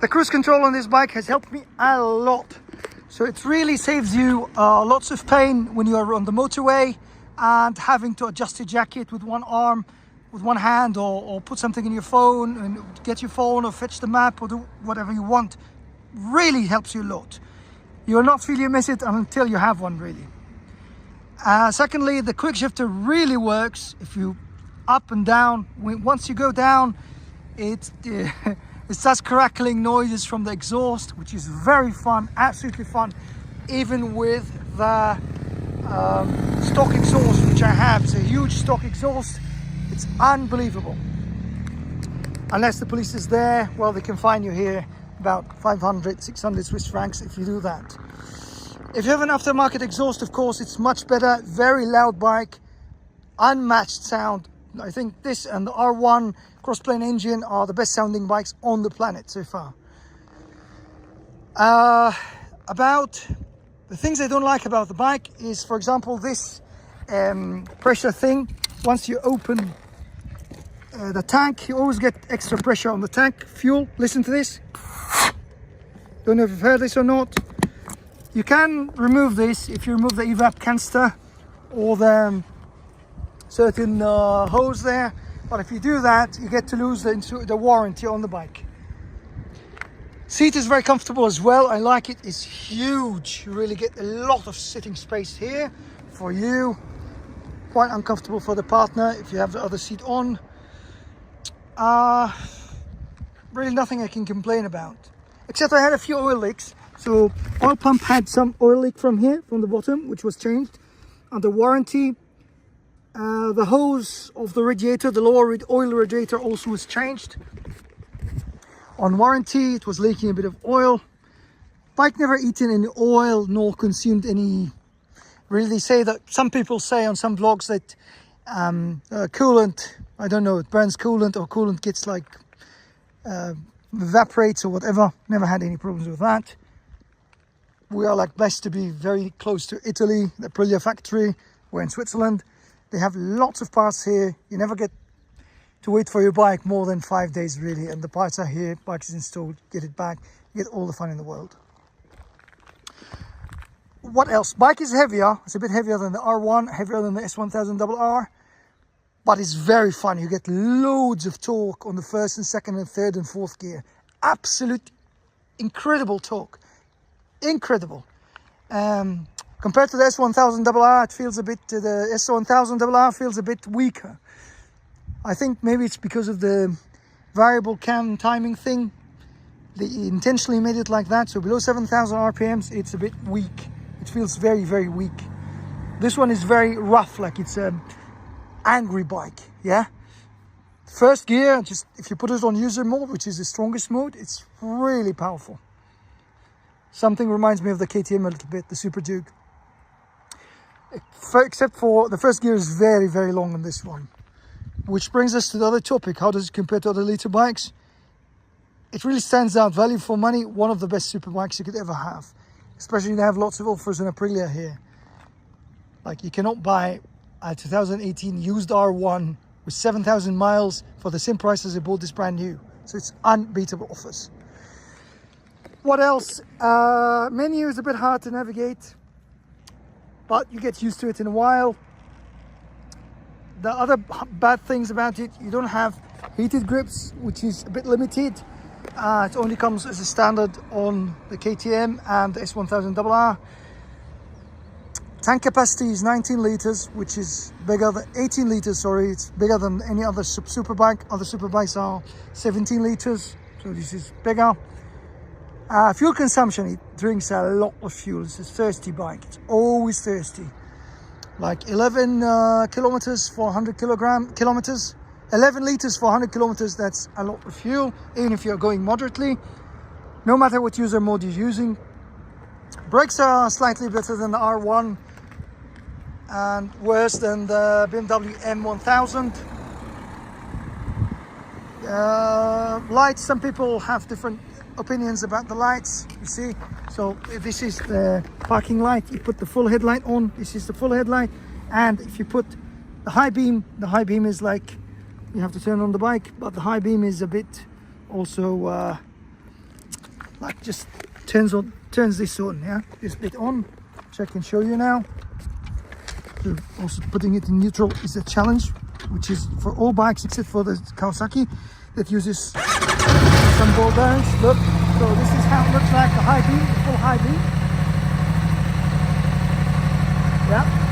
The cruise control on this bike has helped me a lot. So it really saves you lots of pain when you are on the motorway and having to adjust your jacket with one arm, with one hand, or put something in your phone and get your phone or fetch the map or do whatever you want. Really helps you a lot. You will not feel you miss it until you have one, really. Secondly, the quick shifter really works if you up and down. Once you go down, it starts crackling noises from the exhaust, which is very fun, absolutely fun, even with the stock exhaust, which I have. It's a huge stock exhaust. It's unbelievable. Unless the police is there, well, they can fine you here about 500, 600 Swiss francs if you do that. If you have an aftermarket exhaust, of course, it's much better. Very loud bike, unmatched sound. I think this and the R1 crossplane engine are the best sounding bikes on the planet so far. About the things I don't like about the bike is, for example, this pressure thing. Once you open the tank, you always get extra pressure on the tank. Fuel, listen to this. Don't know if you've heard this or not. You can remove this if you remove the evap canister or the certain hose there, but if you do that, you get to lose the warranty on the bike. Seat is very comfortable as well. I like it. It's huge. You really get a lot of sitting space here for you. Quite uncomfortable for the partner if you have the other seat on. Really nothing I can complain about, except I had a few oil leaks. So oil pump had some oil leak from here, from the bottom, which was changed under warranty. The hose of the radiator, the lower oil radiator, also was changed on warranty. It was leaking a bit of oil. Bike never eaten any oil nor consumed any. Really, they say that some people say on some blogs that coolant, I don't know, it burns coolant or coolant gets like evaporates or whatever. Never had any problems with that. We are like blessed to be very close to Italy, the Aprilia factory. We're in Switzerland. They have lots of parts here. You never get to wait for your bike more than 5 days, really. And the parts are here, bike is installed, get it back, you get all the fun in the world. What else? Bike is heavier. It's a bit heavier than the R1, heavier than the S1000RR, but it's very fun. You get loads of torque on the first and second and third and fourth gear. Absolute incredible torque. Incredible. Compared to the S1000RR, it feels a bit, the S1000RR feels a bit weaker. I think maybe it's because of the variable cam timing thing. They intentionally made it like that, so below 7,000 RPMs, it's a bit weak. It feels very, very weak. This one is very rough, like it's an angry bike, yeah? First gear, just if you put it on user mode, which is the strongest mode, it's really powerful. Something reminds me of the KTM a little bit, the Super Duke. Except for the first gear is very, very long on this one. Which brings us to the other topic. How does it compare to other liter bikes? It really stands out. Value for money, one of the best super bikes you could ever have. Especially they have lots of offers in Aprilia here. Like you cannot buy a 2018 used R1 with 7,000 miles for the same price as I bought this brand new. So it's unbeatable offers. What else? Menu is a bit hard to navigate, but you get used to it in a while. The other bad things about it, you don't have heated grips, which is a bit limited. It only comes as a standard on the KTM and the S1000RR. Tank capacity is 19 liters, which is bigger than 18 liters, sorry. It's bigger than any other superbike. Other superbikes are 17 liters, so this is bigger. Fuel consumption, it drinks a lot of fuel. It's a thirsty bike. It's always thirsty. Like 11 kilometers for 100 kilometers. 11 liters for 100 kilometers, that's a lot of fuel, even if you're going moderately. No matter what user mode you're using. Brakes are slightly better than the R1 and worse than the BMW M1000. Lights, some people have different opinions about the lights, you see. So if this is the parking light, you put the full headlight on. This is the full headlight, and if you put the high beam is like, you have to turn on the bike, but the high beam is a bit also like just turns this on, yeah, this bit on, which I can show you now. So also putting it in neutral is a challenge, which is for all bikes except for the Kawasaki that uses some ball bearings. Look, so this is how it looks like, the high beam, full high beam. Yeah.